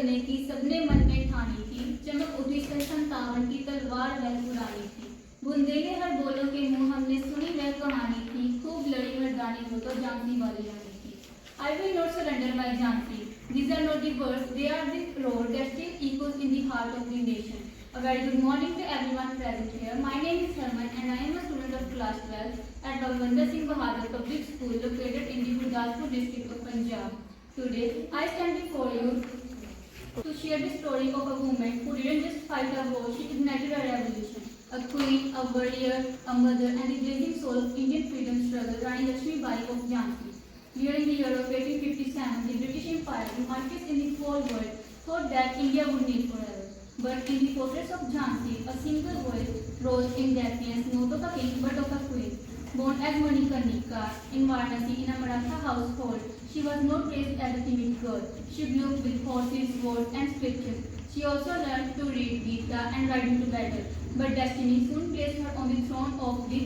करने की सबने मन में ठानी थी, चमक उठी 57 की तलवार वह पुरानी थी। बुंदेले हर बोलों के मुंह हमने सुनी वह कहानी थी, खूब लड़ी मर्दानी हो तो झांसी वाली रानी थी। I will not surrender my Jhansi. These are not the words, they are the roar that still echoes in the heart of the nation. A very good morning to everyone present here. My name is Herman and I am a student of class 12 at Balwinder Singh Bahadur Public School located in the Gurdaspur district of Punjab. Today, I stand before you to share the story of a woman who didn't just fight a war, she ignited a revolution. A queen, a warrior, a mother and the blazing soul of Indian freedom struggle, Rani Lakshmi Bai of Jhansi. During the year of 1857, the British Empire, the mightiest in the whole world, thought that India would kneel forever. But in the fortress of Jhansi, a single voice rose in defiance, not of a king but of a queen. Born as Manikarnika in Varanasi in a Maratha household, she was not raised as a timid girl. She grew up with horses, swords, and scriptures. She also learned to read Gita and ride into battle. But destiny soon placed her on the throne of the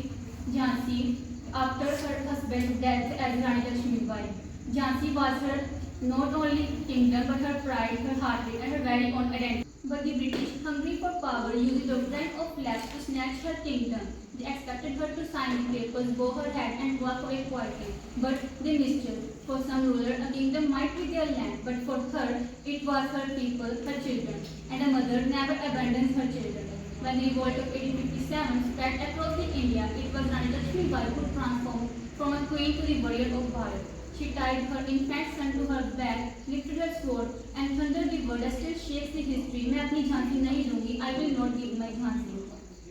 Jhansi after her husband's death as Rani Lakshmi Bai. Jhansi was her not only kingdom but her pride, her heartbeat and her very own identity. But the British, hungry for power, used the doctrine of flesh to snatch her kingdom. They expected her to sign the papers, bow her head and walk away quietly. But they missed her. For some ruler, a kingdom might be their land, but for her, it was her people, her children. And a mother never abandons her children. When the revolt of 1857 spread across the India, it was Rani Lakshmi Bai who transformed from a queen to the warrior of Bharat. She tied her infant son to her back, lifted her sword, and thundered the word that still shakes the history. मैं अपनी झांसी नहीं लूंगी. I will not give my Jhansi.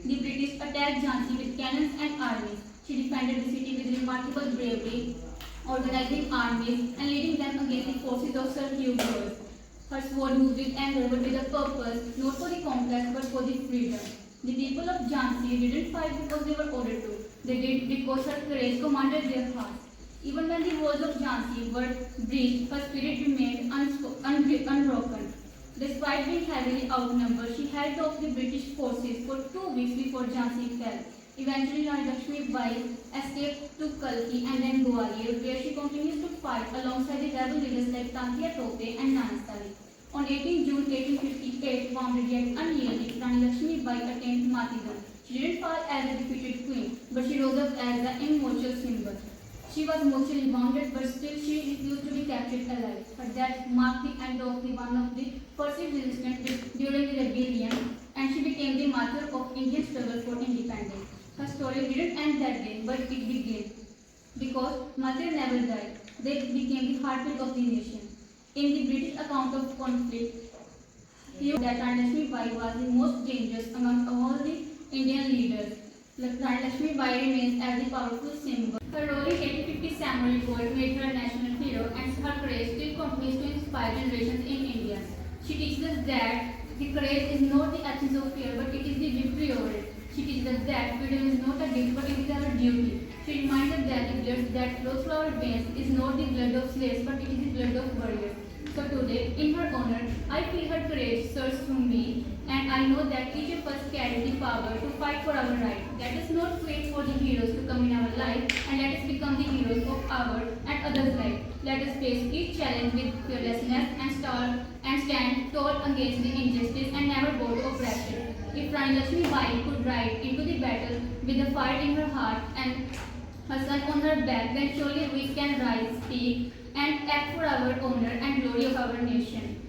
The British attacked Jhansi with cannons and armies. She defended the city with remarkable bravery, organizing armies and leading them against the forces of Sir Hugh Grove. Her sword moved with anger but with a purpose, not for the conquest but for the freedom. The people of Jhansi didn't fight because they were ordered to. They did because her courage commanded their hearts. Even when the walls of Jhansi were breached, her spirit remained unbroken. Despite being heavily outnumbered, she held off the British forces for 2 weeks before Jhansi fell. Eventually, Rani Lakshmi Bai escaped to Kalki and then Gwalior, where she continues to fight alongside the rebel leaders like Tantiya Tope and Nanasari. On 18 June 1858, wounded yet unyielding, Rani Lakshmi Bai attained martyrdom. She didn't fall as a defeated queen, but she rose up as an immortal symbol. She was mortally wounded, but still she refused to be captured alive. Her death marked the end of one of the perceived resistance during the rebellion, and she became the martyr of Indian struggle for independence. Her story didn't end that day, but it began. Because martyrs never died, they became the heartbeat of the nation. In the British account of conflict, he wrote that Rani Lakshmi Bai was the most dangerous among all the Indian leaders. Rani Lakshmi Bai remains as a powerful symbol. Her role in 1857 revolt made her a national hero, and her courage still continues to inspire generations in India. She teaches us that the courage is not the absence of fear, but it is the victory over it. She teaches us that freedom is not a gift, but it is our duty. She reminds us that the blood that flows through our veins is not the blood of slaves, but it is the blood of warriors. So today, in her honor, I feel her courage surge through me, and I know that each of us carries the power to fight for our right. Let us not wait for the heroes to come in our life, and let us become the heroes of our and others' life. Let us face each challenge with fearlessness and stand tall against the injustice and never bow to oppression. If Rani Lakshmi Bai could ride into the battle with a fire in her heart and her son on her back, then surely we can rise, speak, and act for our honor and glory of our nation.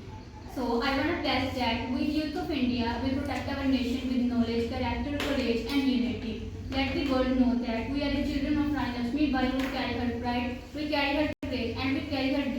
So I want to pledge that we youth of India will protect our nation with knowledge, character, courage, and unity. Let the world know that we are the children of Rani Lakshmi Bai who carry her pride, we carry her courage, and we carry her